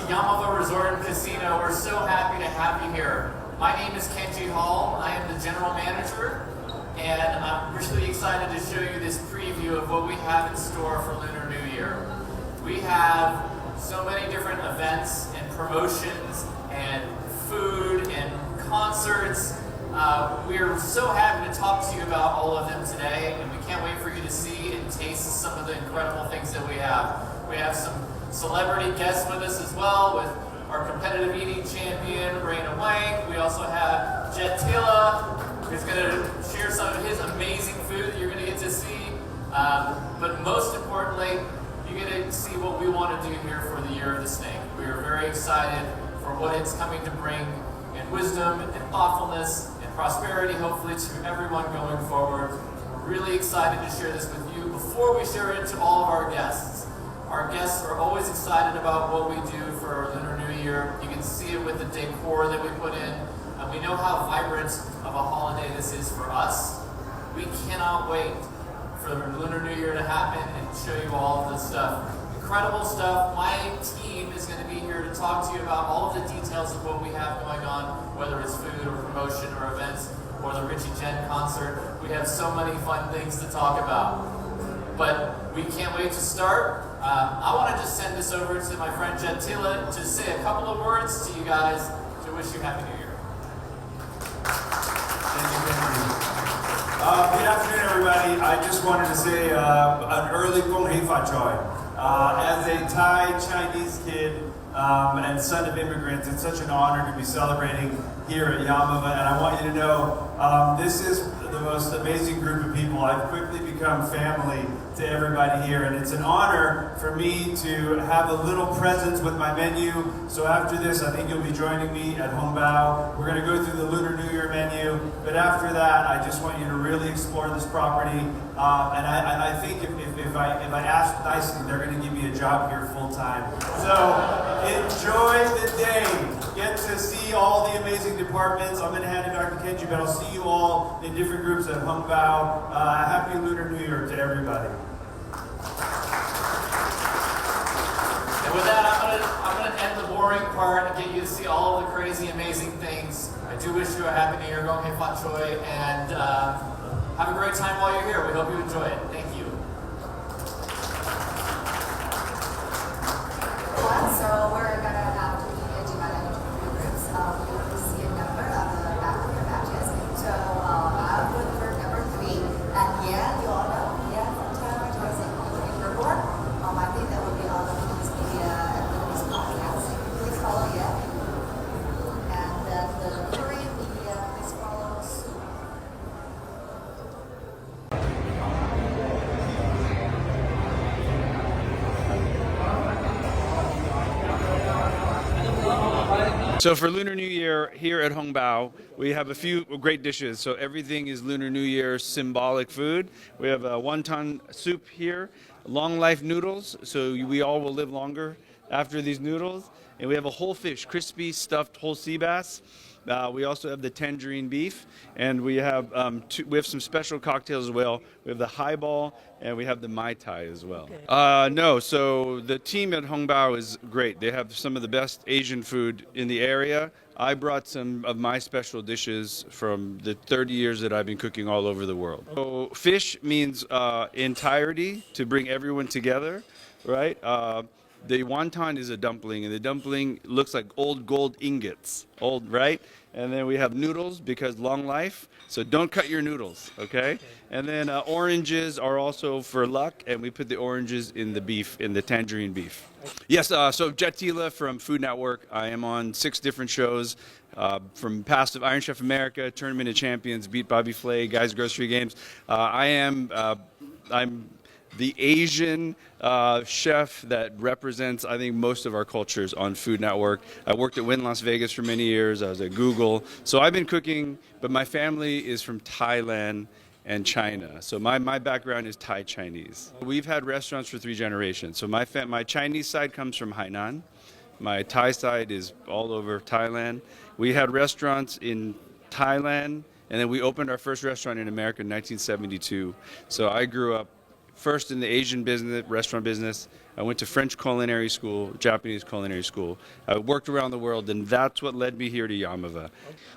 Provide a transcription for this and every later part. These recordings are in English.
Yamava Resort and Casino. We're so happy to have you here. My name is Kenji Hall. I am the general manager, and I'm really excited to show you this preview of what we have in store for Lunar New Year. We have so many different events and promotions and food and concerts. We're so happy to talk to you about all of them today, and we can't wait for you to see and taste some of the incredible things that we have. We have some celebrity guests with us as well, with our competitive eating champion, Raina Wang. We also have Jet Tila, who's going to share some of his amazing food that you're going to get to see. But most importantly, you get to see what we want to do here for the Year of the Snake. We are very excited for what it's coming to bring in wisdom and thoughtfulness and prosperity, hopefully, to everyone going forward. We're really excited to share this with you before we share it to all of our guests. Our guests are always excited about what we do for Lunar New Year. You can see it with the decor that we put in. We know how vibrant of a holiday this is for us. We cannot wait for Lunar New Year to happen and show you all of this stuff. Incredible stuff. My team is going to be here to talk to you about all of the details of what we have going on, whether it's food or promotion or events or the Richie Jen concert. We have so many fun things to talk about. But we can't wait to start. I want to just send this over to my friend Jet Tila to say a couple of words to you guys to wish you Happy New Year. Thank you, good afternoon, everybody. I just wanted to say an early Gong Hei Fa Choi. As a Thai Chinese kid and son of immigrants, it's such an honor to be celebrating here at Yamava, and I want you to know this is the most amazing group of people. I've quickly become family to everybody here, and it's an honor for me to have a little presence with my menu. So after this, I think you'll be joining me at Hong Bao. We're going to go through the Lunar New Year menu, but after that, I just want you to really explore this property. And I think if I ask nicely, they're going to give me a job here full time. So enjoy the day. Get to see all the amazing departments. I'm going to hand it back to Kenji, but I'll see you all in different groups at Hong Bao. Happy Lunar New Year to everybody. And with that, I'm gonna end the boring part and get you to see all of the crazy, amazing things. I do wish you a Happy New Year, Gong Hei Fa Choi, and have a great time while you're here. We hope you enjoy it. Thank you. So we're gonna have to be divided into two groups. You will see a number of the back of your badges. So I'll put for number 3. And yeah, you all know, yeah, from time to time, in your board. I think that will be all of these media and these podcasts. Please follow yeah. And then the Korean media, please follow soon. So for Lunar New Year here at Hong Bao, we have a few great dishes. So everything is Lunar New Year symbolic food. We have a wonton soup here, long life noodles, so we all will live longer after these noodles. And we have a whole fish, crispy stuffed whole sea bass. We also have the tangerine beef, and we have some special cocktails as well. We have the highball, and we have the Mai Tai as well. No, so the team at Hong Bao is great. They have some of the best Asian food in the area. I brought some of my special dishes from the 30 years that I've been cooking all over the world. So fish means entirety, to bring everyone together, right? The wonton is a dumpling, and the dumpling looks like old gold ingots, old, right? And then we have noodles, because long life, so don't cut your noodles, okay? And then oranges are also for luck, and we put the oranges in the beef, in the tangerine beef. Yes, so Jet Tila from Food Network. I am on 6 different shows, from past of Iron Chef America, Tournament of Champions, Beat Bobby Flay, Guys Grocery Games. I'm the Asian chef that represents, I think, most of our cultures on Food Network. I worked at Wynn Las Vegas for many years. I was at Google. So I've been cooking, but my family is from Thailand and China. So my background is Thai Chinese. We've had restaurants for 3 generations. So my Chinese side comes from Hainan. My Thai side is all over Thailand. We had restaurants in Thailand, and then we opened our first restaurant in America in 1972. So I grew up first in the Asian business, restaurant business, I went to French culinary school, Japanese culinary school. I worked around the world, and that's what led me here to Yamava.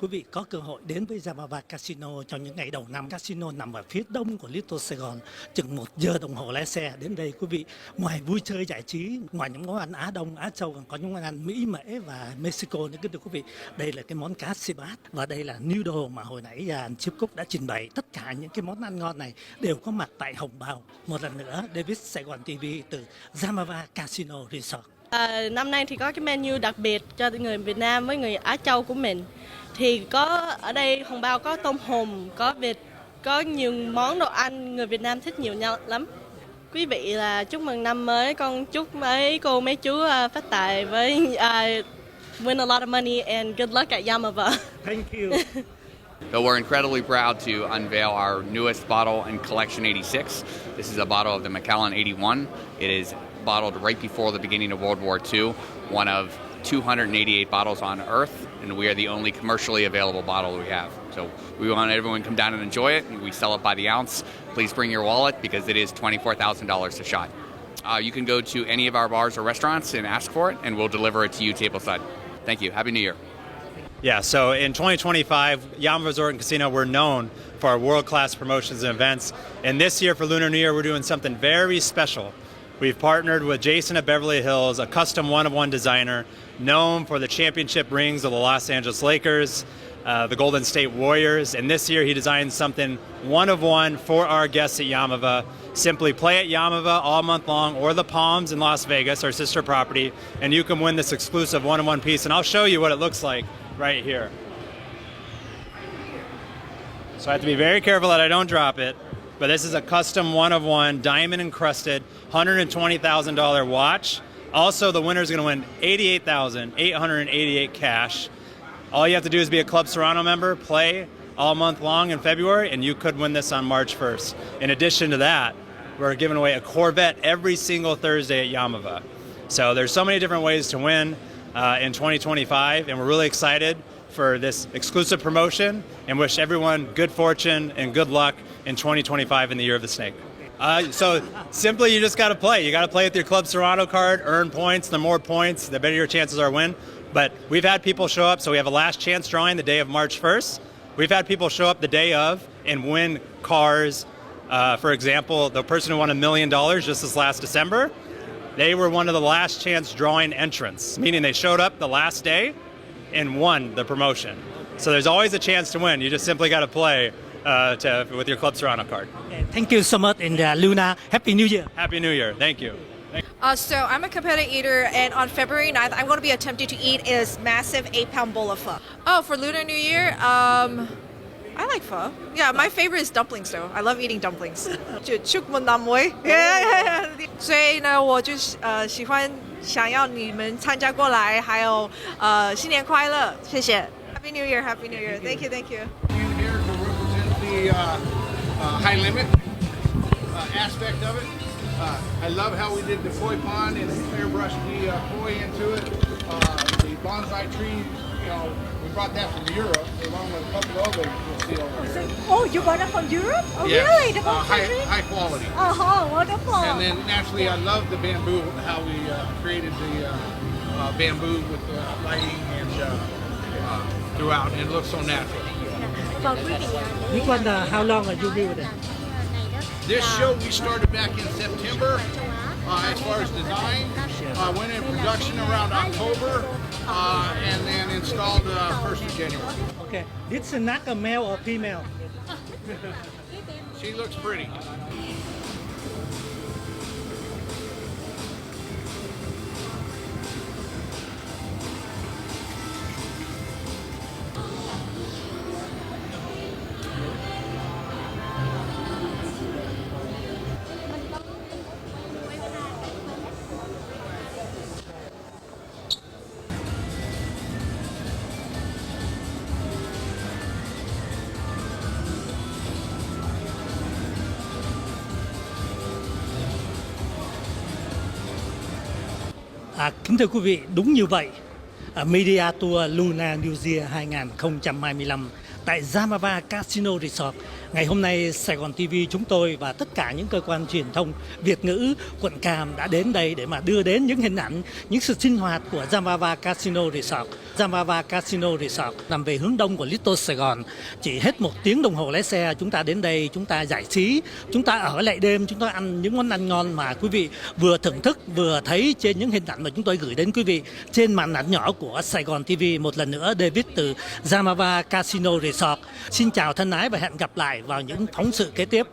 Quý vị có cơ hội đến với Yamava Casino trong những ngày đầu năm. Casino nằm ở phía đông của Little Saigon, chừng 1 giờ đồng hồ lái xe đến đây. Quý vị ngoài vui chơi giải trí, ngoài những món ăn Á Đông, Á Châu còn có những món ăn Mỹ, Mễ và Mexico nữa thưa quý vị. Đây là cái món cá xì bát và đây là noodle mà hồi nãy anh Chip Cook đã trình bày. Tất cả những cái món ăn ngon này đều có mặt tại Hồng Bao. Một lần nữa, David Saigon TV từ Yamava Casino Resort. Năm nay thì có cái menu đặc biệt cho người Việt Nam với người Á Châu của mình. Thì có ở đây Hồng Bao có tôm hùm, có vịt, có nhiều món đồ ăn người Việt Nam thích nhiều nhau lắm. Quý vị là chúc mừng năm mới, con chúc mấy cô mấy chú phát tài với win a lot of money and good luck at Yamava. Thank you. So we're incredibly proud to unveil our newest bottle in Collection 86. This is a bottle of the Macallan 81. It is bottled right before the beginning of World War II, one of 288 bottles on Earth, and we are the only commercially available bottle we have. So we want everyone to come down and enjoy it. We sell it by the ounce. Please bring your wallet because it is $24,000 a shot. You can go to any of our bars or restaurants and ask for it, and we'll deliver it to you tableside. Thank you. Happy New Year. Yeah, so in 2025, Yamava Resort and Casino, we're known for our world-class promotions and events. And this year for Lunar New Year, we're doing something very special. We've partnered with Jason at Beverly Hills, a custom one-of-one designer known for the championship rings of the Los Angeles Lakers, the Golden State Warriors. And this year he designed something one-of-one for our guests at Yamava. Simply play at Yamava all month long or the Palms in Las Vegas, our sister property, and you can win this exclusive one-of-one piece. And I'll show you what it looks like right here. So I have to be very careful that I don't drop it, but this is a custom one-of-one diamond encrusted $120,000 watch. Also, the winner is going to win $88,888 cash. All you have to do is be a Club Serrano member, play all month long in February, and you could win this on March 1st. In addition to that, we're giving away a Corvette every single Thursday at Yamava. So there's so many different ways to win in 2025, and we're really excited for this exclusive promotion and wish everyone good fortune and good luck in 2025 in the Year of the Snake. So simply, you just got to play. You got to play with your Club Serrano card, earn points. The more points, the better your chances are to win. But we've had people show up, so we have a last chance drawing the day of March 1st. We've had people show up the day of and win cars. For example, the person who won $1 million just this last December, they were one of the last chance drawing entrants, meaning they showed up the last day and won the promotion. So there's always a chance to win. You just simply got to play with your Club Serrano card. Thank you so much, and Luna, Happy New Year. Happy New Year. Thank you. So I'm a competitive eater, and on February 9th, I'm going to be attempting to eat is massive 8-pound bowl of pho. Oh, for Lunar New Year, I like pho. Yeah, my favorite is dumplings though. I love eating dumplings. 就出门难为。所以呢，我就喜欢想要你们参加过来，还有新年快乐，谢谢。Happy New Year, Happy New Year. Thank you, thank you. Here to represent the high limit aspect of it. I love how we did the koi pond and airbrushed the koi into it. The bonsai tree, you know, we brought that from Europe along with a couple of others you'll see over here. Oh, you brought that from Europe? Oh, Yes, really? The bonsai tree? high quality. Wonderful. And then naturally, I love the bamboo, how we created the bamboo with the lighting and throughout, and it looks so natural. This one, how long are you building? This show we started back in September as far as design. Went in production around October and then installed 1st of January. Okay, this is not a male or female? She looks pretty. Kính thưa quý vị, đúng như vậy, Media Tour Lunar New Year 2025 tại Yamava Casino Resort Ngày hôm nay Saigon TV chúng tôi và tất cả những cơ quan truyền thông Việt ngữ quận Cam đã đến đây để mà đưa đến những hình ảnh, những sự sinh hoạt của Zamava Casino Resort. Zamava Casino Resort nằm về hướng đông của Little Saigon. Chỉ hết 1 tiếng đồng hồ lái xe chúng ta đến đây, chúng ta giải trí, chúng ta ở lại đêm, chúng ta ăn những món ăn ngon mà quý vị vừa thưởng thức vừa thấy trên những hình ảnh mà chúng tôi gửi đến quý vị trên màn ảnh nhỏ của Saigon TV. Một lần nữa David từ Zamava Casino Resort. Xin chào thân ái và hẹn gặp lại vào những phóng sự kế tiếp.